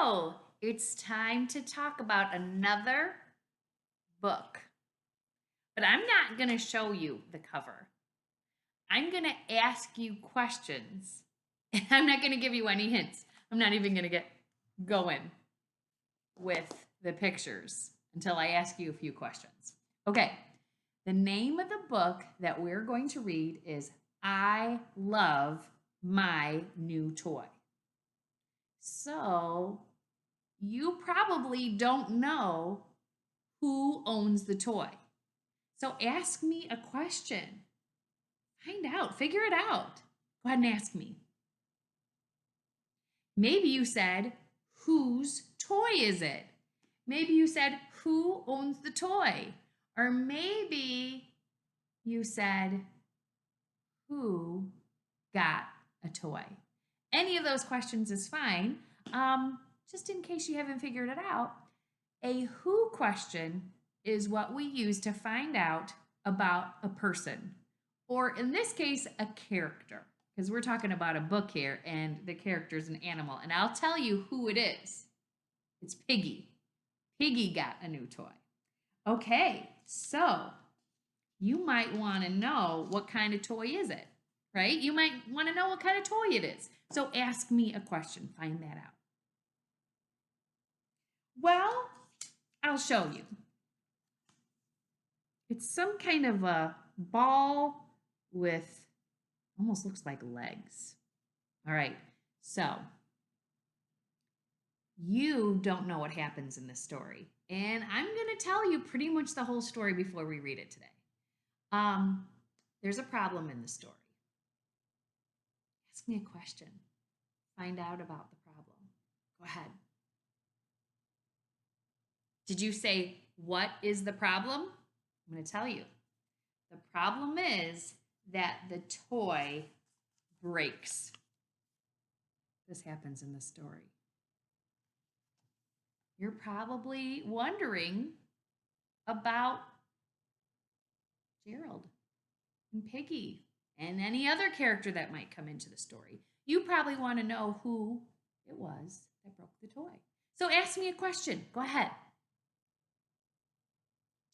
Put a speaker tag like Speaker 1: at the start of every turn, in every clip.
Speaker 1: So it's time to talk about another book. But I'm not going to show you the cover. I'm going to ask you questions. And I'm not going to give you any hints. I'm not even going to get going with the pictures until I ask you a few questions. Okay, the name of the book that we're going to read is I Love My New Toy. So you probably don't know who owns the toy. So ask me a question. Find out, figure it out. Go ahead and ask me. Maybe you said, whose toy is it? Maybe you said, who owns the toy? Or maybe you said, who got a toy? Any of those questions is fine. Just in case you haven't figured it out, a who question is what we use to find out about a person, or in this case, a character, because we're talking about a book here and the character is an animal. And I'll tell you who it is. It's Piggy. Piggy got a new toy. Okay, so you might want to know what kind of toy is it, right? You might want to know what kind of toy it is. So ask me a question, find that out. Well, I'll show you. It's some kind of a ball with almost looks like legs. All right, so you don't know what happens in this story. And I'm going to tell you pretty much the whole story before we read it today. There's a problem in the story. Ask me a question. Find out about the problem. Go ahead. Did you say, what is the problem? I'm going to tell you. The problem is that the toy breaks. This happens in the story. You're probably wondering about Gerald and Piggy and any other character that might come into the story. You probably want to know who it was that broke the toy. So ask me a question. Go ahead.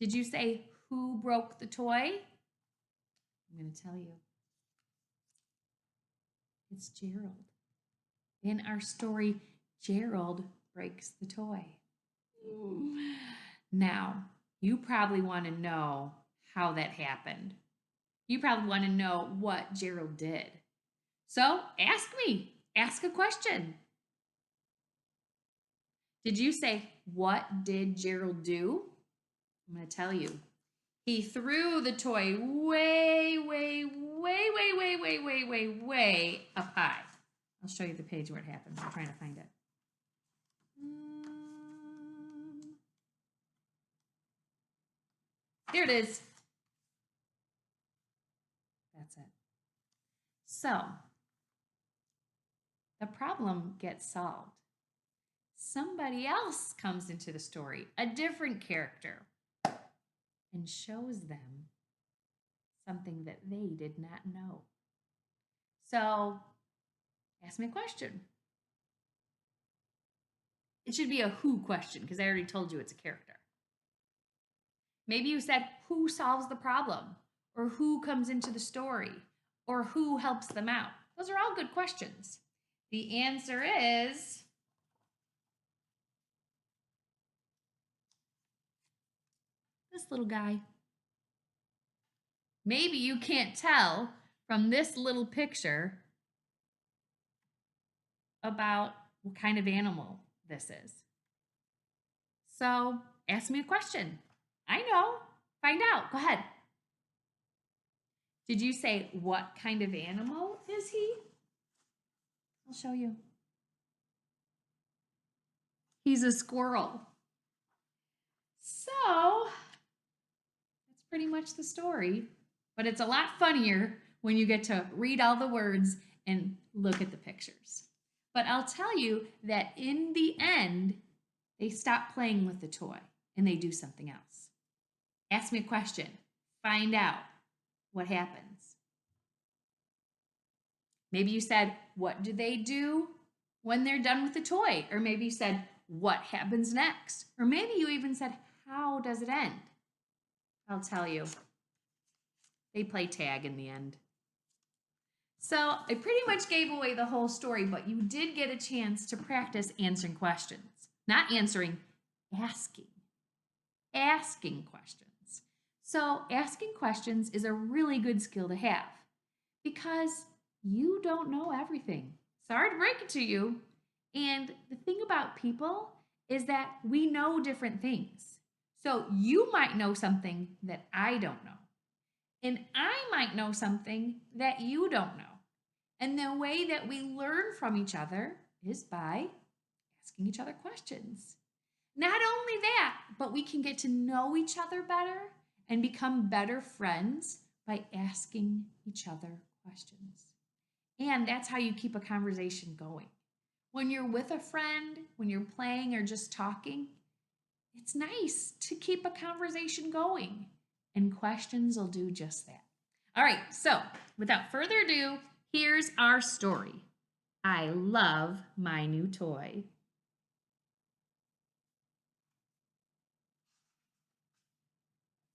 Speaker 1: Did you say who broke the toy? I'm going to tell you. It's Gerald. In our story, Gerald breaks the toy. Now, you probably want to know how that happened. You probably want to know what Gerald did. So ask me. Ask a question. Did you say, what did Gerald do? I'm going to tell you. He threw the toy way up high. I'll show you the page where it happens. I'm trying to find it. Here it is. That's it. So, the problem gets solved. Somebody else comes into the story, a different character, and shows them something that they did not know. So, ask me a question. It should be a who question because I already told you it's a character. Maybe you said, who solves the problem? Or who comes into the story? Or who helps them out? Those are all good questions. The answer is this little guy. Maybe you can't tell from this little picture about what kind of animal this is. So ask me a question. I know. Find out. Go ahead. Did you say, what kind of animal is he? I'll show you. He's a squirrel. So that's pretty much the story, but it's a lot funnier when you get to read all the words and look at the pictures. But I'll tell you that in the end, they stop playing with the toy and they do something else. Ask me a question. Find out what happens. Maybe you said, what do they do? when they're done with the toy. Or maybe you said, what happens next? Or maybe you even said, how does it end? I'll tell you. They play tag in the end. So I pretty much gave away the whole story, but you did get a chance to practice answering questions. Not answering, asking. Asking questions. So asking questions is a really good skill to have because you don't know everything. Sorry to break it to you. And the thing about people is that we know different things. So you might know something that I don't know. And I might know something that you don't know. And the way that we learn from each other is by asking each other questions. Not only that, but we can get to know each other better and become better friends by asking each other questions. And that's how you keep a conversation going. When you're with a friend, when you're playing or just talking, it's nice to keep a conversation going. And questions will do just that. All right, so without further ado, here's our story. I love my new toy.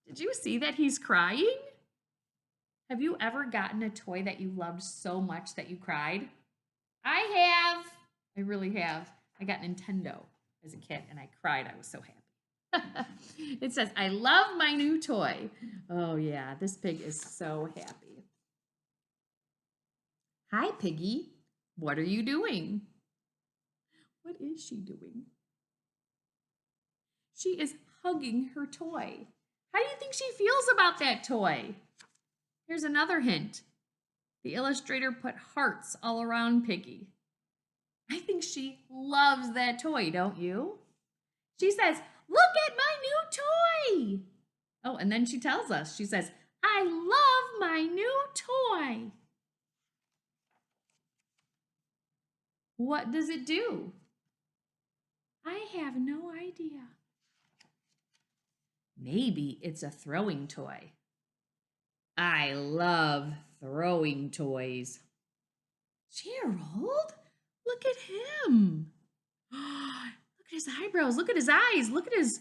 Speaker 1: Did you see that he's crying? Have you ever gotten a toy that you loved so much that you cried? I have. I really have. I got Nintendo as a kid and I cried. I was so happy. It says, I love my new toy. Oh, yeah, this pig is so happy. Hi, Piggy. What are you doing? What is she doing? She is hugging her toy. How do you think she feels about that toy? Here's another hint. The illustrator put hearts all around Piggy. I think she loves that toy, don't you? She says, look at my new toy. Oh, and then she tells us, she says, I love my new toy. What does it do? I have no idea. Maybe it's a throwing toy. I love throwing toys. Gerald, look at him. Look at his eyebrows. Look at his eyes. Look at his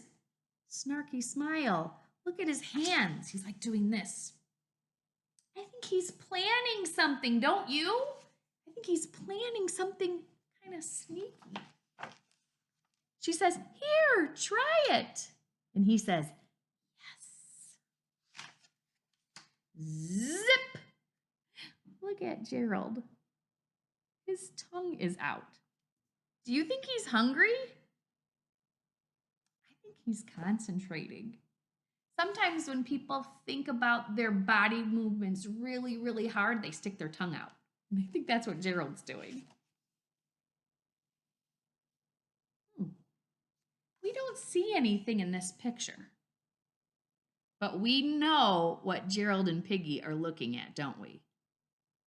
Speaker 1: snarky smile. Look at his hands. He's like doing this. I think he's planning something, don't you? I think he's planning something kind of sneaky. She says, here, try it. And he says, yes. Zip. Look at Gerald. His tongue is out. Do you think he's hungry? I think he's concentrating. Sometimes when people think about their body movements really, really hard, they stick their tongue out. And I think that's what Gerald's doing. We don't see anything in this picture. But we know what Gerald and Piggy are looking at, don't we?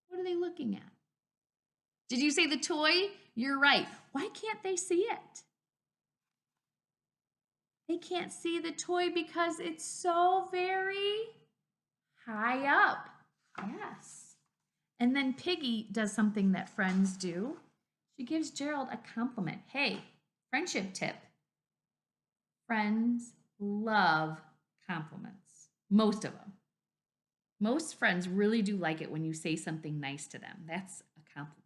Speaker 1: What are they looking at? Did you say the toy? You're right. Why can't they see it? They can't see the toy because it's so very high up. Yes. And then Piggy does something that friends do. She gives Gerald a compliment. Hey, friendship tip. Friends love compliments. Most of them. Most friends really do like it when you say something nice to them. That's a compliment.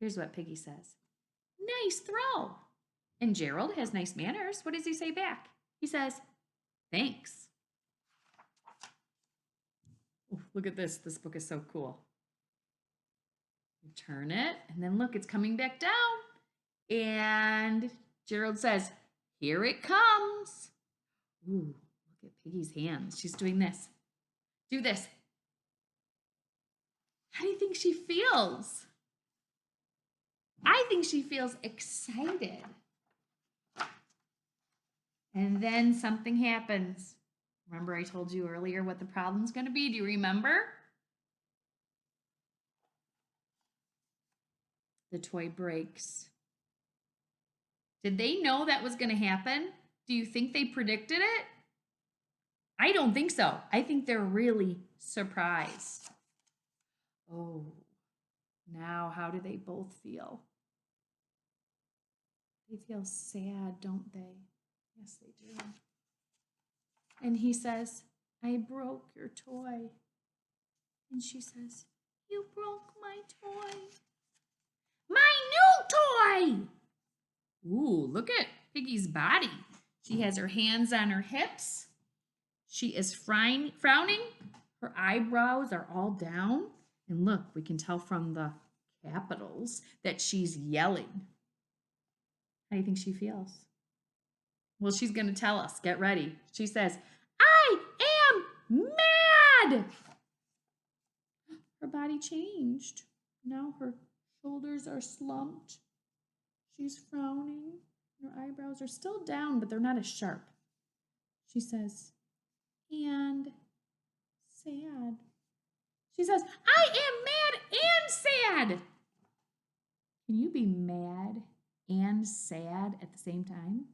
Speaker 1: Here's what Piggy says. Nice throw. And Gerald has nice manners. What does he say back? He says, thanks. Oh, look at this. This book is so cool. You turn it, and then look, it's coming back down. And Gerald says, here it comes. Ooh, look at Piggy's hands. She's doing this. Do this. How do you think she feels? I think she feels excited. And then something happens. Remember I told you earlier what the problem's going to be? Do you remember? The toy breaks. Did they know that was going to happen? Do you think they predicted it? I don't think so. I think they're really surprised. Oh, now how do they both feel? They feel sad, don't they? Yes, they do. And he says, I broke your toy. And she says, you broke my toy. My new toy! Ooh, look at Piggy's body. She has her hands on her hips. She is frowning. Her eyebrows are all down. And look, we can tell from the capitals that she's yelling. How do you think she feels? Well, she's going to tell us. Get ready. She says, I am mad. Her body changed. Now her shoulders are slumped. She's frowning. Her eyebrows are still down, but they're not as sharp. She says, and sad. She says, I am mad and sad. Can you be mad and sad at the same time?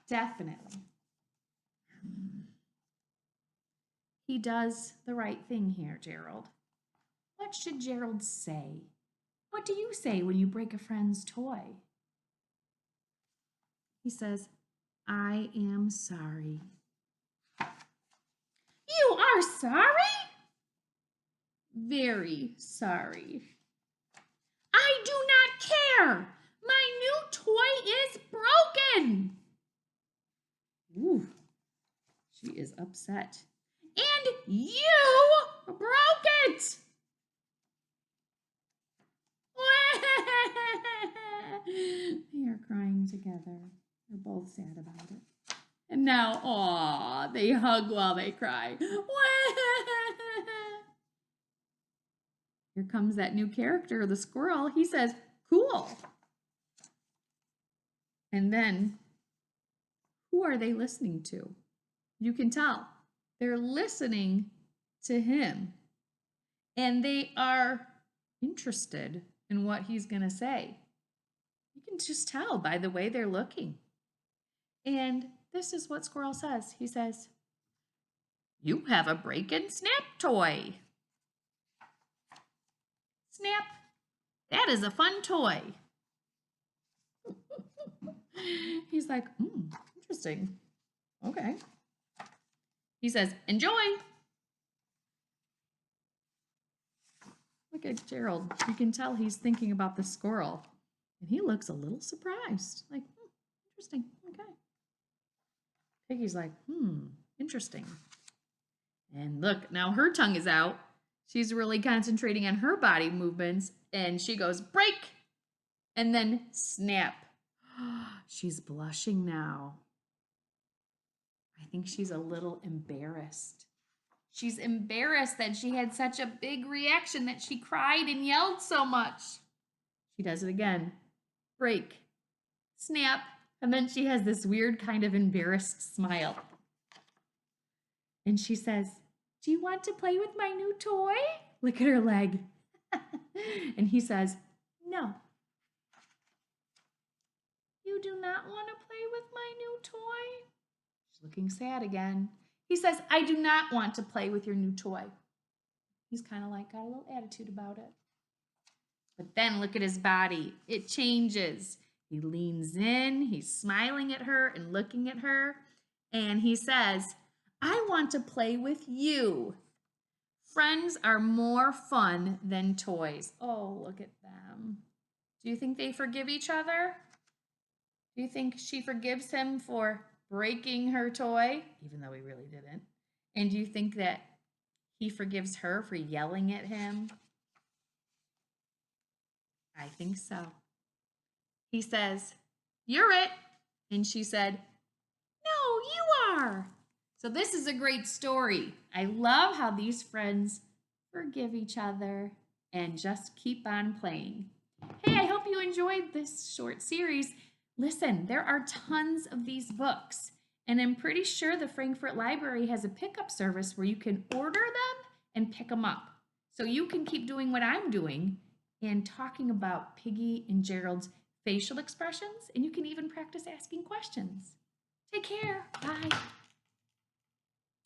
Speaker 1: Definitely. He does the right thing here, Gerald. What should Gerald say? What do you say when you break a friend's toy? He says, I am sorry. You are sorry? Very sorry. I do not care. My new toy is broken. Ooh, she is upset. And you broke it. They are crying together. They're both sad about it. And now, aw, they hug while they cry. Here comes that new character, the squirrel. He says, cool. And then, who are they listening to? You can tell. They're listening to him. And they are interested in what he's going to say. You can just tell by the way they're looking. And this is what Squirrel says. He says, you have a break and snap toy. Snap, that is a fun toy. He's like, interesting. Okay. He says, enjoy. Look at Gerald. You can tell he's thinking about the squirrel. And he looks a little surprised. Like, interesting. Okay. Piggy's like, interesting. And look, now her tongue is out. She's really concentrating on her body movements. And she goes, break. And then snap. She's blushing now. I think she's a little embarrassed. She's embarrassed that she had such a big reaction, that she cried and yelled so much. She does it again. Break. Snap. And then she has this weird kind of embarrassed smile. And she says, do you want to play with my new toy? Look at her leg. And he says, no. You do not want to play with my new toy? She's looking sad again. He says, I do not want to play with your new toy. He's kind of like got a little attitude about it. But then look at his body. It changes. He leans in. He's smiling at her and looking at her. And he says, I want to play with you. Friends are more fun than toys. Oh, look at them. Do you think they forgive each other? Do you think she forgives him for breaking her toy, even though he really didn't? And do you think that he forgives her for yelling at him? I think so. He says, you're it. And she said, no, you are. So this is a great story. I love how these friends forgive each other and just keep on playing. Hey, I hope you enjoyed this short series. Listen, there are tons of these books, and I'm pretty sure the Frankfurt Library has a pickup service where you can order them and pick them up. So you can keep doing what I'm doing and talking about Piggy and Gerald's facial expressions, and you can even practice asking questions. Take care. Bye.